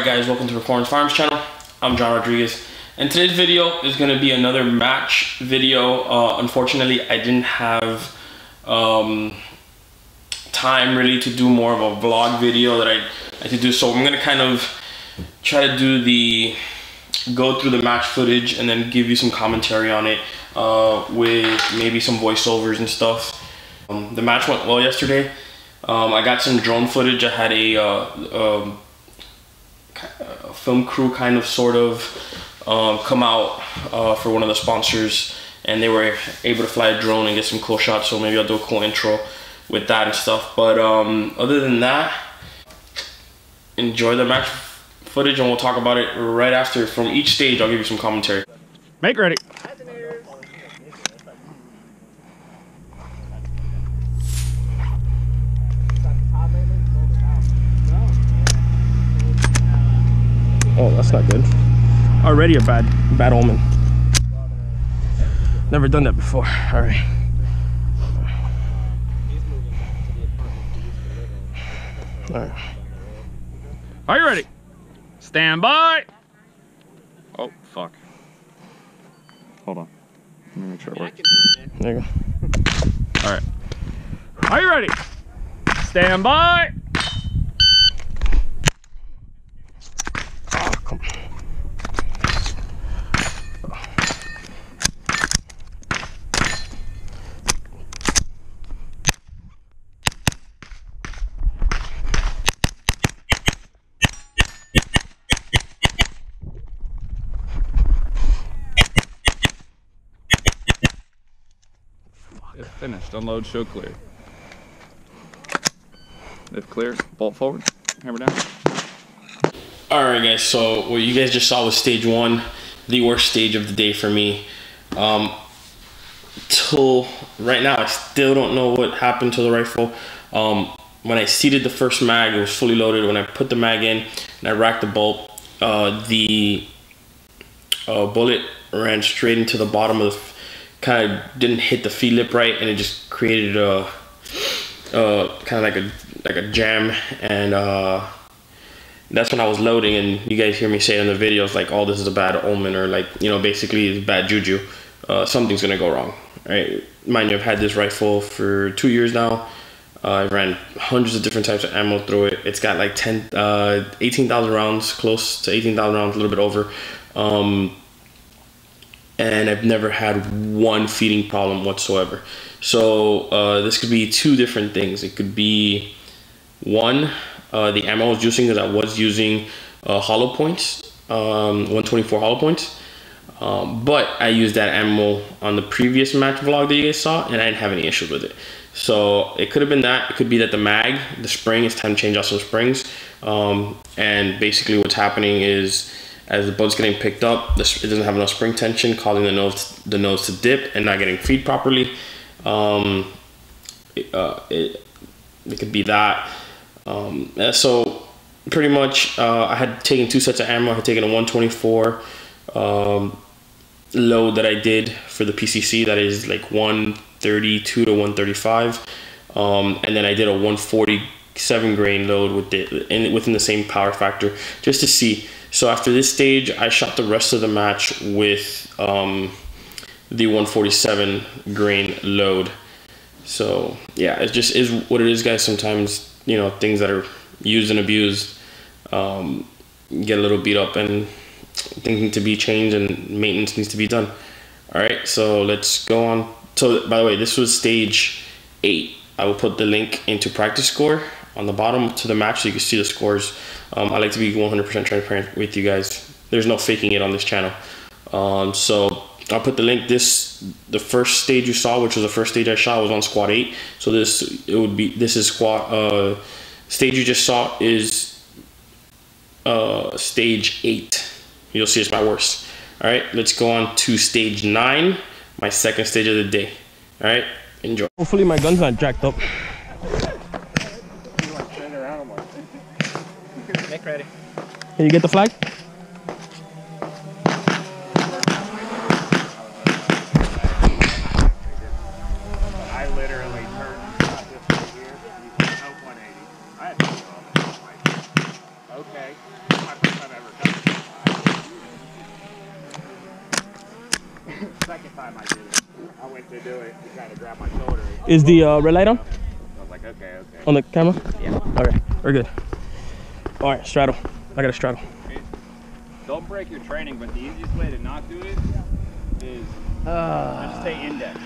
Alright guys, welcome to Performance Farms channel. I'm John Rodriguez, and today's video is going to be another match video. Unfortunately, I didn't have time really to do more of a vlog video that I like to do, so I'm going to kind of try to go through the match footage and then give you some commentary on it with maybe some voiceovers and stuff. The match went well yesterday. I got some drone footage. I had a film crew kind of sort of come out for one of the sponsors, and they were able to fly a drone and get some cool shots, so maybe I'll do a cool intro with that and stuff. But other than that, enjoy the match footage and we'll talk about it right after. From each stage I'll give you some commentary. Make ready. Oh, that's not good. Already a bad omen. Never done that before. All right. All right. Are you ready? Stand by. Oh, fuck. Hold on. Let me make sure it works. There you go. All right. Are you ready? Stand by. It's finished. Unload, show clear. If clear, bolt forward, hammer down. Alright guys, so what you guys just saw was stage one, the worst stage of the day for me. Till right now I still don't know what happened to the rifle. When I seated the first mag, it was fully loaded. When I put the mag in and I racked the bolt, the bullet ran straight into the bottom of the, kind of didn't hit the feed lip right, and it just created a kind of like a jam. And that's when I was loading, and you guys hear me say in the videos like, oh, this is a bad omen, or like, you know, basically it's bad juju. Something's gonna go wrong, right? Mind you, I've had this rifle for 2 years now. I ran hundreds of different types of ammo through it. It's got like 18,000 rounds, close to 18,000 rounds, a little bit over. And I've never had one feeding problem whatsoever. So this could be two different things. It could be one, the ammo I was using, because I was using hollow points, 124 hollow points. But I used that ammo on the previous match vlog that you guys saw, and I didn't have any issues with it. So it could have been that. It could be that the mag, the spring, it's time to change out some springs. And basically what's happening is, as the boat's getting picked up, it doesn't have enough spring tension, causing the nose to dip and not getting feed properly. It could be that. So pretty much, I had taken two sets of ammo. I had taken a 124 load that I did for the PCC, that is like 132 to 135, and then I did a 147 grain load within the same power factor, just to see. So after this stage, I shot the rest of the match with the 147 grain load. So yeah, it just is what it is, guys. Sometimes, you know, things that are used and abused get a little beat up, and things need to be changed and maintenance needs to be done. All right, so let's go on. So by the way, this was stage 8. I will put the link into practice score on the bottom to the match so you can see the scores. I like to be 100% transparent with you guys. There's no faking it on this channel. So I'll put the link. The first stage you saw, which was the first stage I shot, was on squad 8. So this is squad stage you just saw is stage 8. You'll see it's my worst. All right, let's go on to stage 9, my second stage of the day. All right, enjoy. Hopefully my gun's not jacked up. Make ready. Can you get the flag? I literally turned this right here. 180. I had no problem. Okay. grab my shoulder. Is the red light on? I was like, okay. On the camera? Yeah. Okay, we're good. All right, straddle. I got a straddle. Okay. Don't break your training, but the easiest way to not do it is just stay index.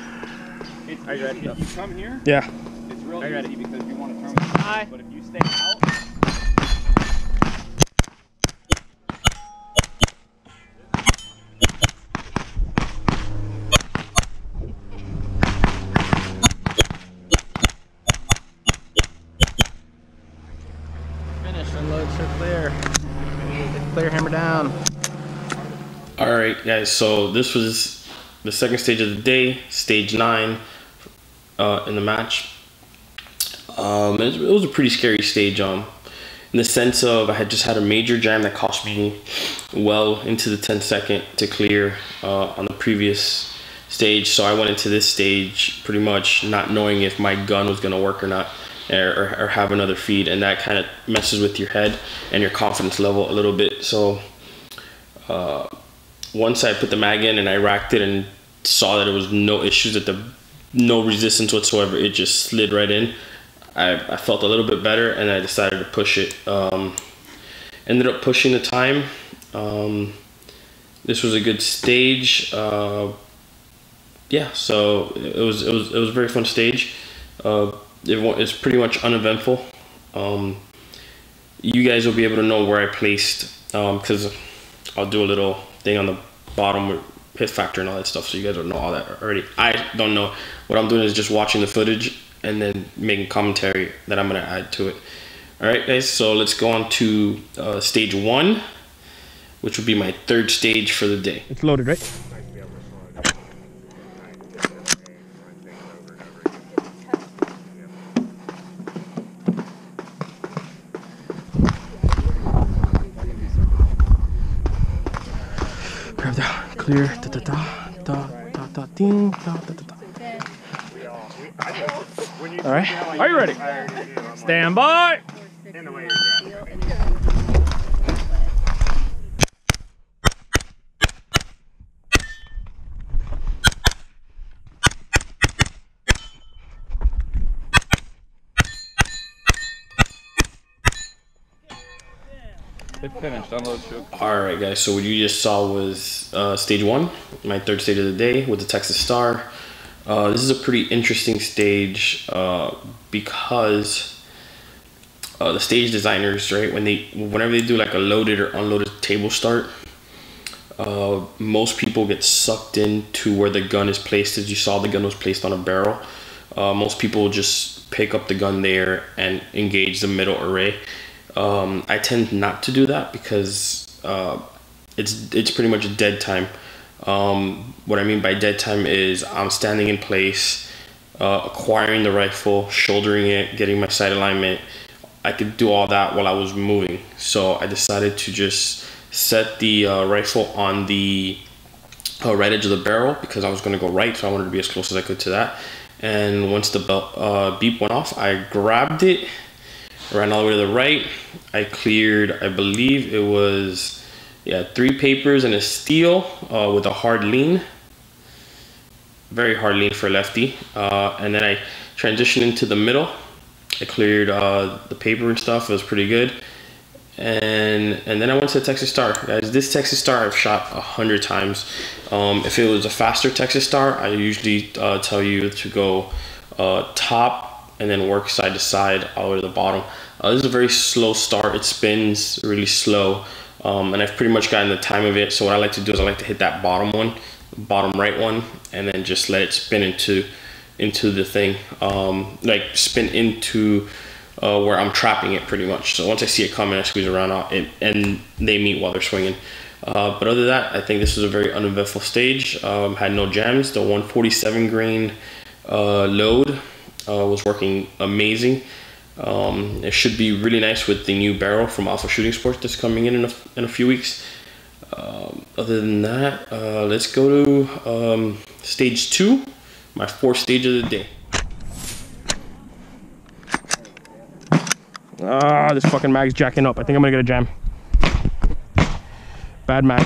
It's Are you ready? If you come here, Yeah. it's real Are you easy ready? because you want to turn with the Hi. but if you stay out, Finish, unload, so clear. Clear, hammer down. All right, guys. So this was the second stage of the day, stage 9 in the match. It was a pretty scary stage. In the sense of I had just had a major jam that cost me well into the 10-second to clear on the previous stage. So I went into this stage pretty much not knowing if my gun was gonna work or not, or have another feed, and that kind of messes with your head and your confidence level a little bit. So once I put the mag in and I racked it and saw that there was no issues, that no resistance whatsoever, it just slid right in. I felt a little bit better and I decided to push it. Ended up pushing the time. This was a good stage. Yeah, so it was a very fun stage. It's pretty much uneventful. You guys will be able to know where I placed, because I'll do a little thing on the bottom with hit factor and all that stuff, so you guys will know all that already. I don't know. What I'm doing is just watching the footage and then making commentary that I'm gonna add to it. All right, guys, so let's go on to stage 1, which will be my 3rd stage for the day. It's loaded, right? Grab that, clear, ding, all right. Are you ready? Stand by. It finished. Unload shoot. All right, guys. So what you just saw was stage 1, my 3rd stage of the day with the Texas Star. This is a pretty interesting stage because the stage designers, right, whenever they do like a loaded or unloaded table start, most people get sucked into where the gun is placed. As you saw, the gun was placed on a barrel. Most people just pick up the gun there and engage the middle array. I tend not to do that because it's pretty much a dead time. What I mean by dead time is I'm standing in place, acquiring the rifle, shouldering it, getting my sight alignment. I could do all that while I was moving. So I decided to just set the rifle on the right edge of the barrel because I was going to go right, so I wanted to be as close as I could to that. And once the beep went off, I grabbed it, ran all the way to the right. I cleared, I believe it was, 3 papers and a steel with a hard lean. Very hard lean for a lefty. And then I transitioned into the middle. I cleared the paper and stuff. It was pretty good. And then I went to the Texas Star. Guys, this Texas Star I've shot 100 times. If it was a faster Texas Star, I usually tell you to go top and then work side to side all the way to the bottom. This is a very slow start. It spins really slow. And I've pretty much gotten the time of it. So what I like to do is I like to hit that bottom one, bottom right one, and then just let it spin into the thing. Like spin into where I'm trapping it pretty much. So once I see it coming, I squeeze around it, and they meet while they're swinging. But other than that, I think this was a very uneventful stage. Had no jams. The 147 grain load was working amazing. It should be really nice with the new barrel from Alpha Shooting Sports that's coming in a few weeks. Other than that, let's go to stage 2, my 4th stage of the day. This fucking mag's jacking up. I think I'm gonna get a jam. Bad mag.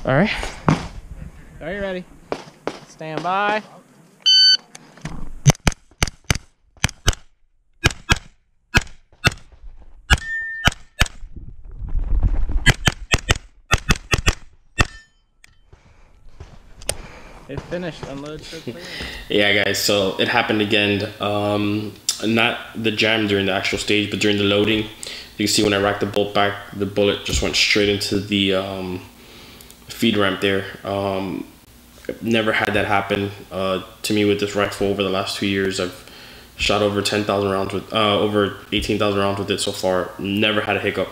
All right. Are you ready? Stand by. It finished. Unload, so clear. Yeah, guys, so it happened again. Not the jam during the actual stage, but during the loading. You can see when I racked the bolt back, the bullet just went straight into the feed ramp there. Never had that happen to me with this rifle over the last 2 years. I've shot over 10,000 rounds with, over 18,000 rounds with it so far. Never had a hiccup.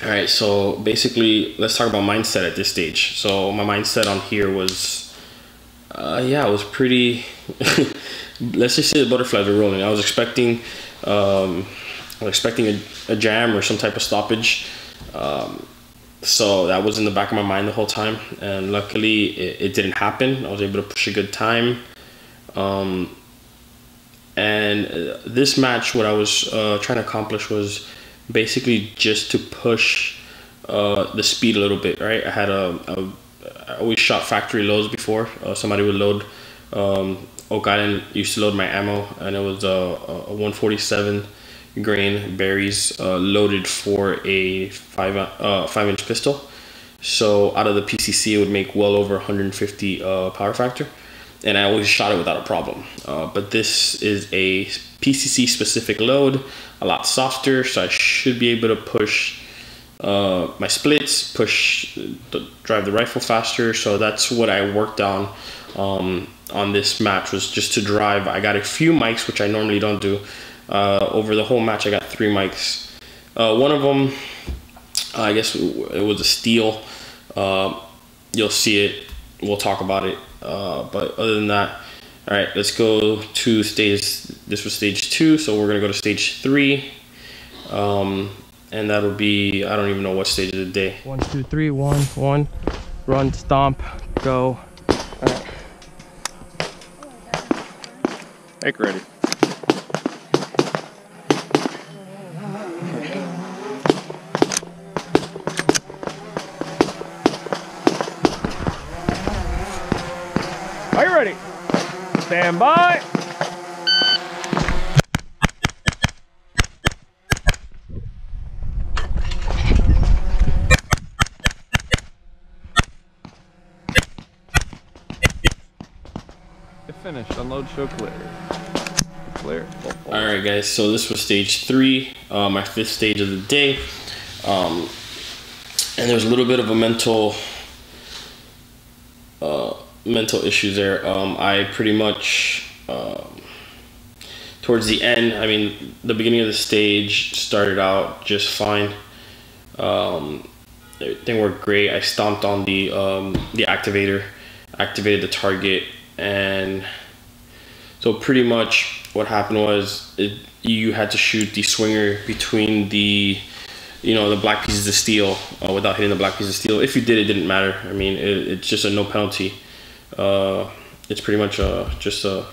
All right, so basically, let's talk about mindset at this stage. So my mindset on here was, yeah, it was pretty. Let's just say the butterflies were rolling. I was expecting a jam or some type of stoppage. So that was in the back of my mind the whole time, and luckily it didn't happen. I was able to push a good time. And this match, what I was trying to accomplish was basically just to push the speed a little bit, right? I always shot factory loads before. Somebody would load, Oak Island used to load my ammo, and it was a 147 grain berries loaded for a 5-inch pistol. So out of the PCC, it would make well over 150 power factor, and I always shot it without a problem. But this is a PCC specific load, a lot softer, so I should be able to push my splits, drive the rifle faster. So that's what I worked on this match, was just to drive. I got a few mics, which I normally don't do. Over the whole match, I got 3 mics. One of them, I guess it was a steel. You'll see it. We'll talk about it. But other than that, all right, let's go to stage. This was stage 2, so we're gonna go to stage 3. And that'll be, I don't even know what stage of the day. 1, 2, 3, 1, 1. Run, stomp, go. All right. Make ready. Are you ready? Stand by. It finished. Unload, show clear. Clear. All right, guys. So this was stage 3, my 5th stage of the day, and there was a little bit of a mental issues there. I pretty much towards the end, I mean, the beginning of the stage started out just fine. Everything worked great. I stomped on the activator, activated the target, and so pretty much what happened was you had to shoot the swinger between the the black pieces of steel without hitting the black piece of steel. If you did, it didn't matter. I mean, it's just a no penalty. It's pretty much just a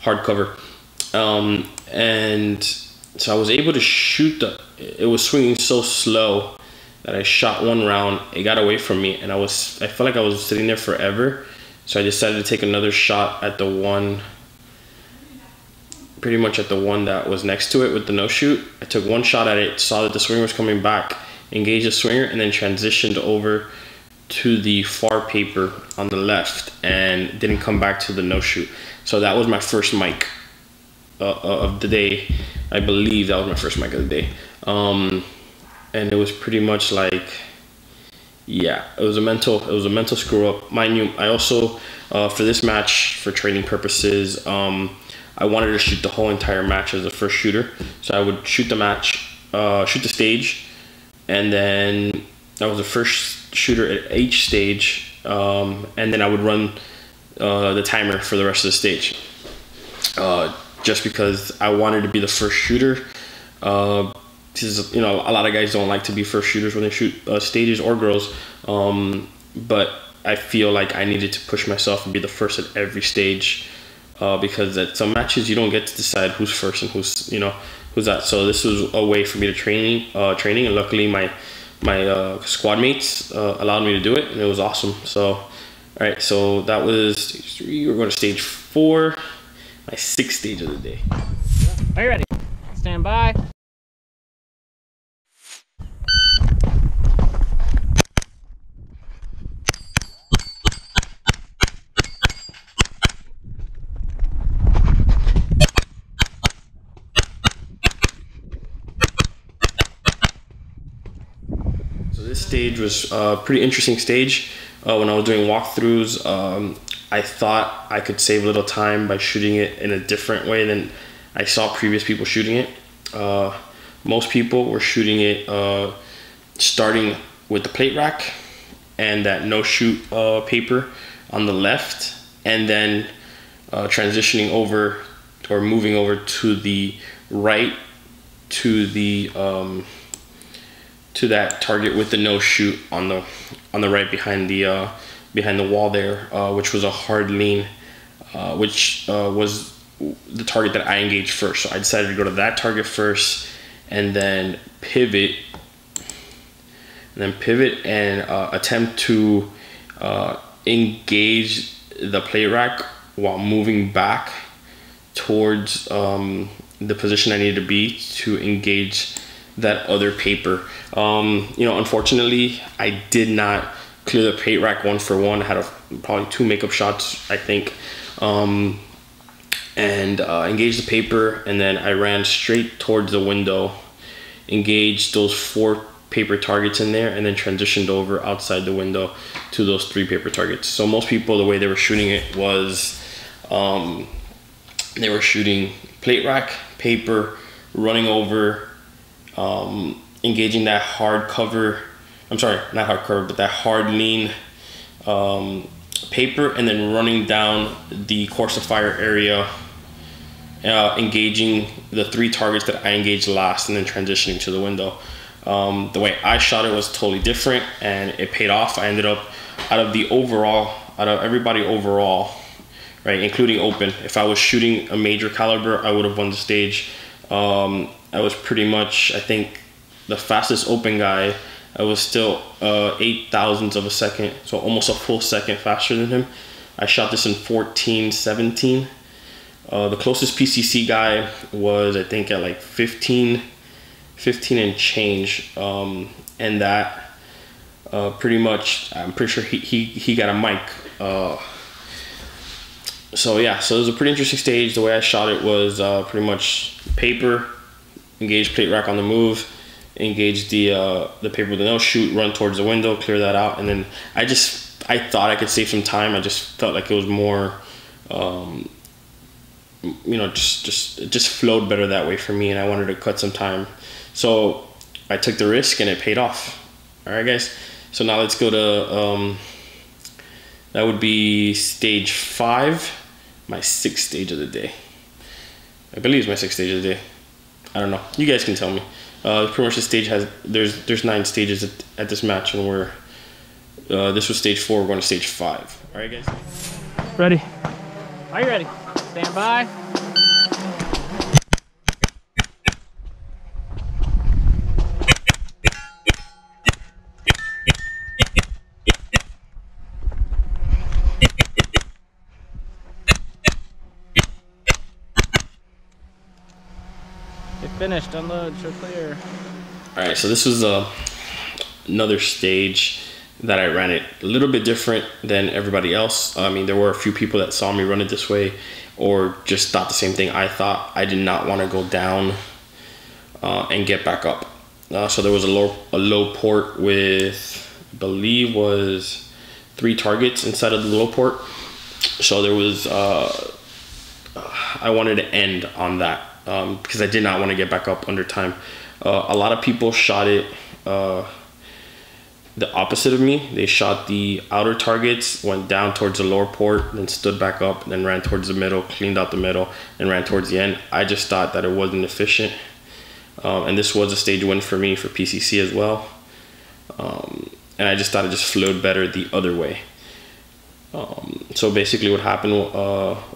hard cover. And so I was able to shoot it was swinging so slow that I shot 1 round. It got away from me, and I felt like I was sitting there forever. So I decided to take another shot at the one, pretty much at the one that was next to it with the no shoot. I took 1 shot at it, saw that the swinger was coming back, engaged the swinger, and then transitioned over to the far paper on the left and didn't come back to the no shoot. So that was my first mic of the day. I believe that was my first mic of the day. And it was pretty much like, yeah, it was a mental screw up. Mind you, I also for this match, for training purposes, I wanted to shoot the whole entire match as a first shooter. So I would shoot the match, shoot the stage, and then I was the first shooter at each stage, and then I would run the timer for the rest of the stage. Just because I wanted to be the first shooter. Because, a lot of guys don't like to be first shooters when they shoot stages, or girls. But I feel like I needed to push myself and be the first at every stage. Because at some matches you don't get to decide who's first and who's that. So this was a way for me to training, and luckily my squad mates allowed me to do it, and it was awesome. So, all right, so that was stage 3. We're going to stage 4, my 6th stage of the day. Are you ready? Stand by. This stage was a pretty interesting stage. When I was doing walkthroughs, I thought I could save a little time by shooting it in a different way than I saw previous people shooting it. Most people were shooting it starting with the plate rack and that no-shoot paper on the left, and then transitioning over or moving over to the right to the to that target with the no shoot on the right behind the wall there, which was a hard lean, which was the target that I engaged first. So I decided to go to that target first, and then pivot, and attempt to engage the plate rack while moving back towards the position I needed to be to engage that other paper. You know, unfortunately, I did not clear the plate rack 1 for 1. I had probably 2 makeup shots, I think, and engaged the paper, and then I ran straight towards the window, engaged those 4 paper targets in there, and then transitioned over outside the window to those 3 paper targets. So most people, the way they were shooting it was they were shooting plate rack, paper, running over, engaging that hard cover, I'm sorry, not hard cover, but that hard lean paper, and then running down the course of fire area, engaging the 3 targets that I engaged last, and then transitioning to the window. The way I shot it was totally different, and it paid off. I ended up, out of everybody overall, right, including open, if I was shooting a major caliber, I would have won the stage. I was pretty much, I think, the fastest open guy. I was still 8 thousandths of a second, so almost a full second faster than him. I shot this in 14:17. The closest PCC guy was, I think, at like 15 and change, and that pretty much, I'm pretty sure he got a mic. So yeah, so it was a pretty interesting stage. The way I shot it was pretty much paper, engage plate rack on the move, engage the paper with the no shoot, run towards the window, clear that out, and then I thought I could save some time. I just felt like it was more, you know, it just flowed better that way for me, and I wanted to cut some time. So I took the risk, and it paid off. All right, guys. So now let's go to that would be stage 5, my 6th stage of the day. I believe it's my 6th stage of the day. I don't know. You guys can tell me. Pretty much the stage has, there's 9 stages at this match, and this was stage 4. We're going to stage 5. All right, guys. Ready? Are you ready? Stand by. Finished, unload, show clear. All right, so this was another stage that I ran it a little bit different than everybody else. I mean, there were a few people that saw me run it this way, or just thought the same thing I thought. I did not want to go down and get back up. So there was a low port with, I believe, was 3 targets inside of the low port. So there was, I wanted to end on that. Because I did not want to get back up under time. A lot of people shot it the opposite of me. They shot the outer targets, went down towards the lower port, then stood back up, then ran towards the middle, cleaned out the middle, and ran towards the end. I just thought that it wasn't efficient. And this was a stage win for me for PCC as well. And I just thought it just flowed better the other way. So basically what happened,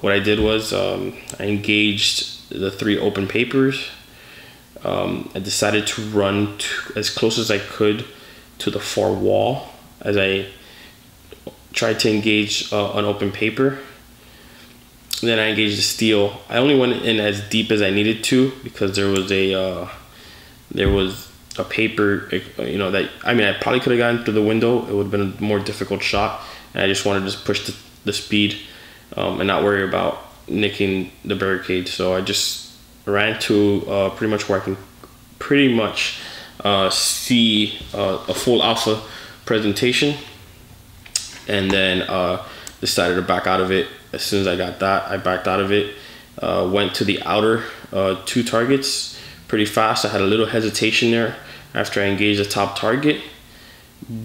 what I did was I engaged the 3 open papers. I decided to run as close as I could to the far wall as I tried to engage an open paper. Then I engaged the steel. I only went in as deep as I needed to because there was a paper, you know, that, I mean, I probably could have gotten through the window. It would have been a more difficult shot, and I just wanted to just push the speed and not worry about nicking the barricade. So I just ran to pretty much where I can pretty much see a full alpha presentation, and then decided to back out of it. As soon as I got that, I backed out of it, went to the outer 2 targets pretty fast. I had a little hesitation there after I engaged the top target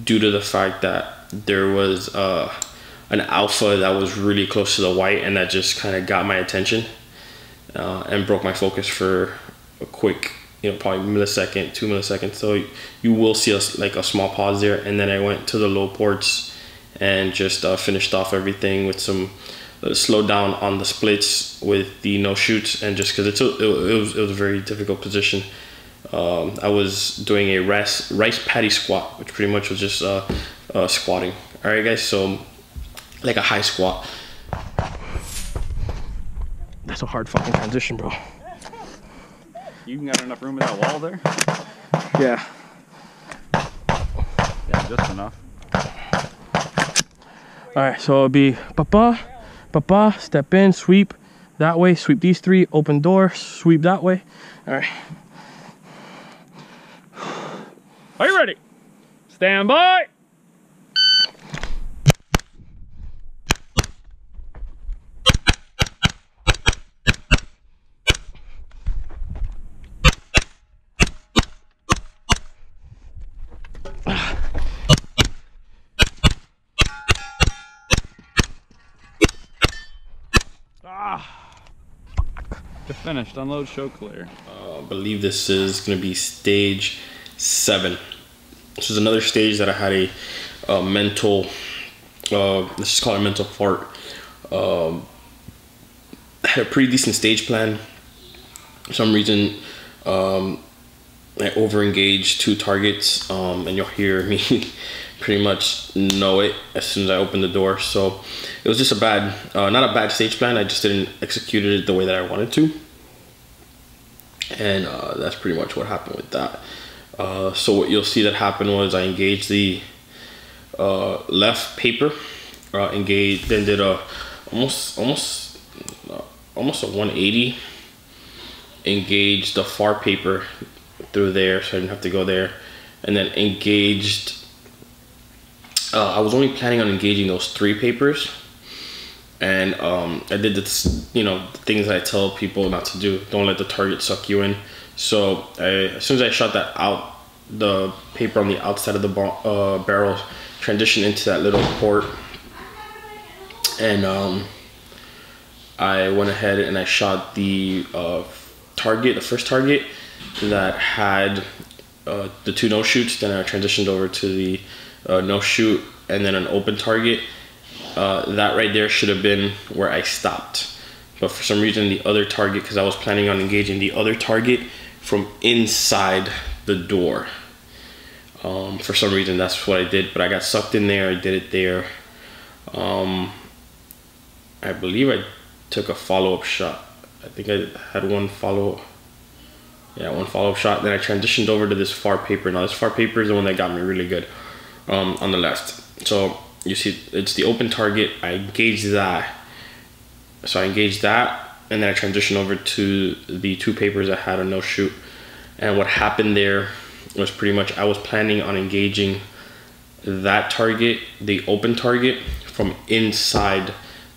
due to the fact that there was an alpha that was really close to the white, and that just kind of got my attention and broke my focus for a quick, you know, probably millisecond, 2 milliseconds. So you will see like a small pause there, and then I went to the low ports and just finished off everything with some slowed down on the splits with the no shoots, and just because it was a very difficult position. I was doing a rice patty squat, which pretty much was just squatting. All right, guys, so like a high squat. That's a hard fucking transition, bro. You got enough room in that wall there? Yeah. Yeah, just enough. All right, so it'll be papa, papa, step in, sweep that way, sweep these 3, open door, sweep that way. All right. Are you ready? Stand by. You're finished. Unload, show clear. I believe this is going to be stage 7. This is another stage that I had a mental, let's just call it a mental fart. I had a pretty decent stage plan. For some reason, I over-engaged 2 targets, and you'll hear me pretty much know it as soon as I open the door. So it was just a bad, not a bad stage plan, I just didn't execute it the way that I wanted to. And that's pretty much what happened with that. So what you'll see that happened was I engaged the left paper, engaged, then did a almost a 180, engaged the far paper through there, so I didn't have to go there, and then engaged. I was only planning on engaging those 3 papers, and I did this, you know, the things that I tell people not to do. Don't let the target suck you in. So as soon as I shot that out, the paper on the outside of the barrel transitioned into that little port, and I went ahead and I shot the target, the first target that had the 2 no shoots. Then I transitioned over to the no shoot and then an open target. That right there should have been where I stopped, but for some reason the other target, because I was planning on engaging the other target from inside the door, for some reason that's what I did, but I got sucked in there. I did it there. I believe I took a follow-up shot. I think I had one follow-up shot. Then I transitioned over to this far paper. Now this far paper is the one that got me really good on the left. So you see it's the open target. I engaged that. So I engaged that, and then I transitioned over to the 2 papers that had a no shoot. And what happened there was pretty much I was planning on engaging that target, the open target, from inside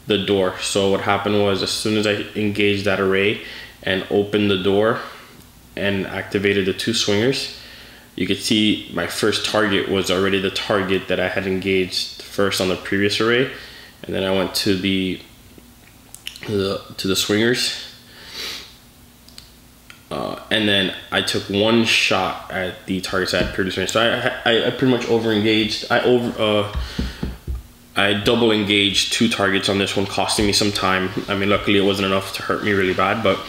the door. So what happened was as soon as I engaged that array and opened the door and activated the 2 swingers, you could see my first target was already the target that I had engaged first on the previous array, and then I went to the swingers, and then I took 1 shot at the targets I had previously. So I pretty much over engaged. I double engaged 2 targets on this one, costing me some time. I mean, luckily it wasn't enough to hurt me really bad, but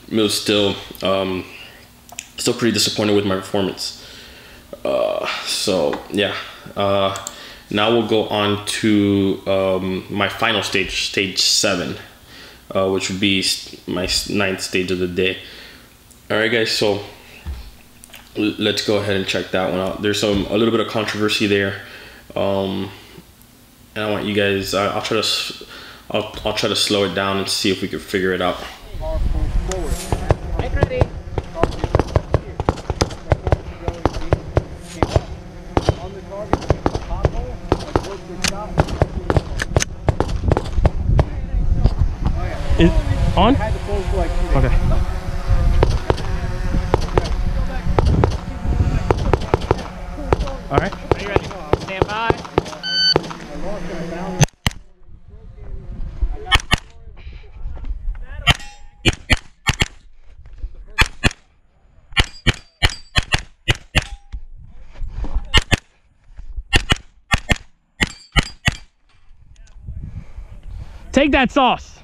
it was still pretty disappointed with my performance. So yeah, now we'll go on to my final stage, stage 7, which would be my 9th stage of the day. All right, guys. So let's go ahead and check that one out. There's a little bit of controversy there, and I want you guys. I'll try to slow it down and see if we can figure it out. Get ready. Is on? Okay. All right. Are you ready? Stand by. Take that sauce.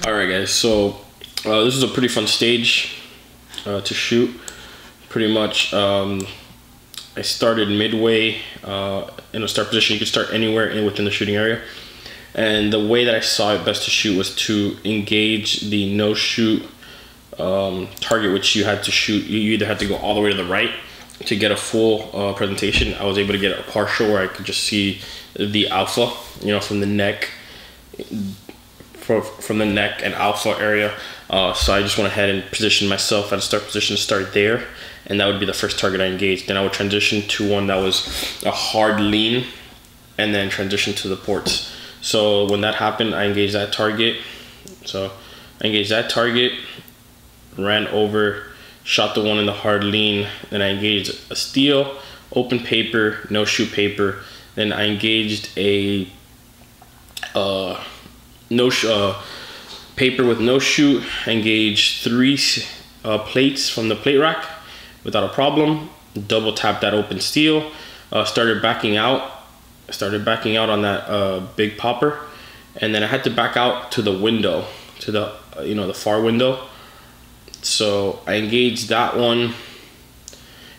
All right, guys. So this is a pretty fun stage to shoot. Pretty much, I started midway in a start position. You could start anywhere within the shooting area. And the way that I saw it best to shoot was to engage the no shoot target, which you had to shoot. You either had to go all the way to the right to get a full presentation. I was able to get a partial where I could just see the alpha, you know, from the neck, from the neck and alpha area. So I just went ahead and positioned myself at a start position to start there, and that would be the first target I engaged. Then I would transition to one that was a hard lean, and then transition to the ports. So when that happened, I engaged that target. So I engaged that target, ran over, shot the one in the hard lean, then I engaged a steel, open paper, no shoot paper. Then I engaged a paper with no shoot, engaged 3 plates from the plate rack without a problem, double tapped that open steel, started backing out on that big popper, and then I had to back out to the window, to the the far window. So I engaged that one,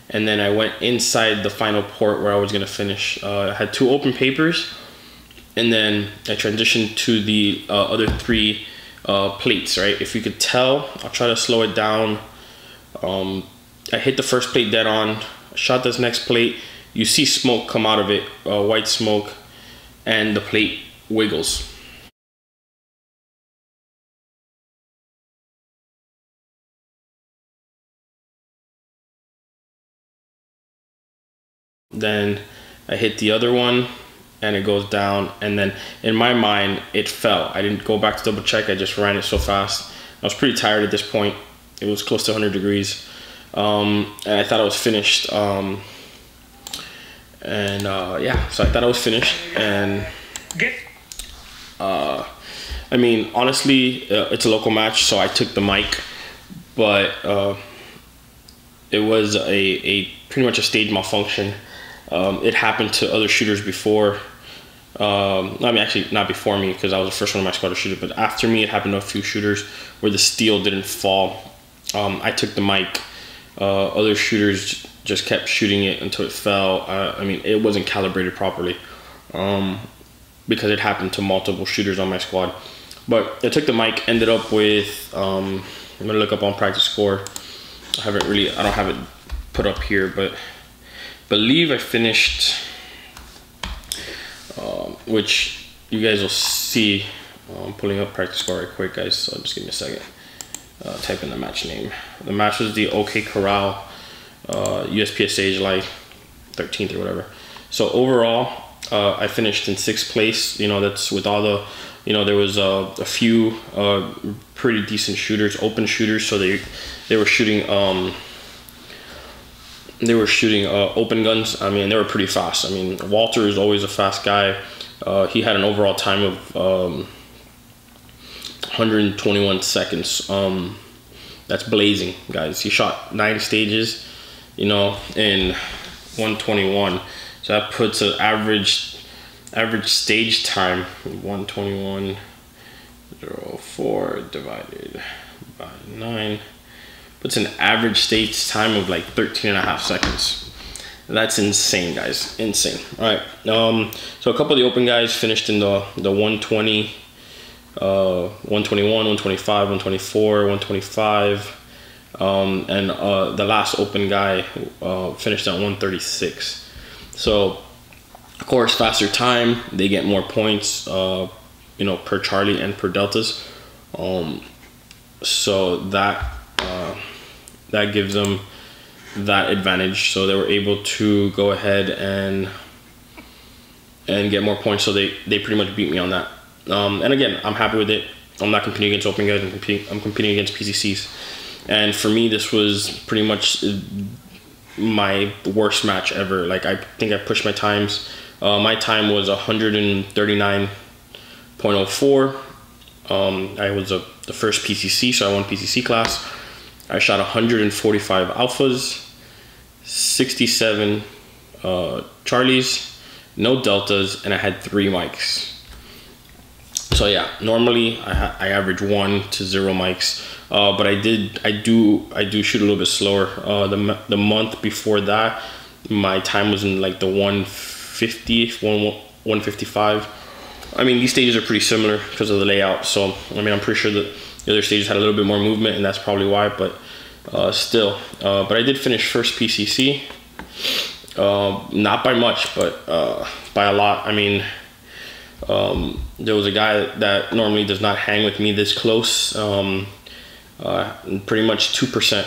and then I went inside the final port where I was gonna finish. I had 2 open papers, and then I transitioned to the other 3 plates, right? If you could tell, I'll try to slow it down. I hit the first plate dead on, shot this next plate. You see smoke come out of it, white smoke, and the plate wiggles. Then I hit the other one, and it goes down, and then in my mind it fell. I didn't go back to double check, I just ran it so fast. I was pretty tired at this point. It was close to 100 degrees, and I thought I was finished. Yeah, so I thought I was finished, and I mean, honestly, it's a local match, so I took the mic, but it was a pretty much a stage malfunction. It happened to other shooters before. I mean, actually not before me, because I was the first one in my squad to shoot it, but after me it happened to a few shooters where the steel didn't fall. I took the mic. Other shooters just kept shooting it until it fell. I mean, it wasn't calibrated properly, because it happened to multiple shooters on my squad. But I took the mic, ended up with, I'm gonna look up on practice score. I don't have it put up here, but believe I finished, which you guys will see. I'm pulling up practice score right quick, guys, so just give me a second. Type in the match name. The match was the OK Corral USPSA July 13th or whatever. So overall, I finished in 6th place. You know, that's with all the, there was a few pretty decent shooters, open shooters. So they were shooting open guns. I mean, they were pretty fast. I mean, Walter is always a fast guy. He had an overall time of 121 seconds. That's blazing, guys. He shot 9 stages, in 121. So that puts an average stage time, 121.04 divided by 9. Puts an average stage time of like 13.5 seconds. That's insane, guys. Insane. All right. So a couple of the open guys finished in the 120, 121, 125, 124, 125, and the last open guy finished at 136. So, of course, faster time, they get more points, you know, per Charlie and per deltas. So that gives them that advantage. So they were able to go ahead and get more points. So they pretty much beat me on that. And again, I'm happy with it. I'm not competing against open guys. I'm competing against PCCs. And for me, this was pretty much my worst match ever. Like, I think I pushed my times. My time was 139.04. I was the first PCC, so I won PCC class. I shot 145 alphas, 67 Charlies, no deltas, and I had 3 mics. So yeah, normally I average 1 to 0 mics, but I do shoot a little bit slower. The month before that, my time was in like the 150, 155. I mean, these stages are pretty similar because of the layout. So I mean, I'm pretty sure that the other stages had a little bit more movement, and that's probably why. But still, but I did finish first PCC. Not by much, but by a lot. I mean, there was a guy that normally does not hang with me this close, pretty much 2%.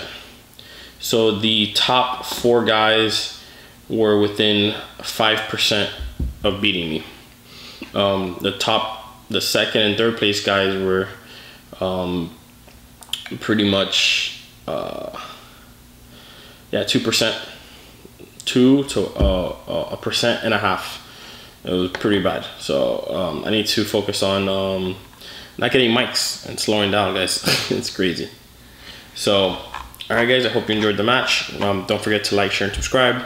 So the top 4 guys were within 5% of beating me. The second and third place guys were pretty much 2%, 2 to 1.5%. It was pretty bad. So I need to focus on not getting mics and slowing down, guys. It's crazy. So all right, guys, I hope you enjoyed the match. Don't forget to like, share, and subscribe.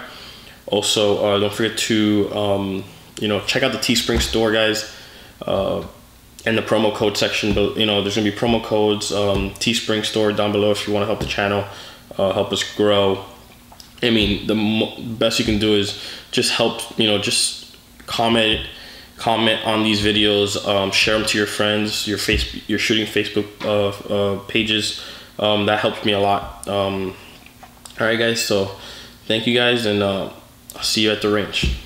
Also, don't forget to you know, check out the Teespring store, guys, and the promo code section. But you know, there's gonna be promo codes, Teespring store down below if you want to help the channel, help us grow. I mean, the best you can do is just help, you know, just comment on these videos, share them to your friends, your shooting Facebook pages. That helps me a lot. All right, guys, so thank you guys, and I'll see you at the range.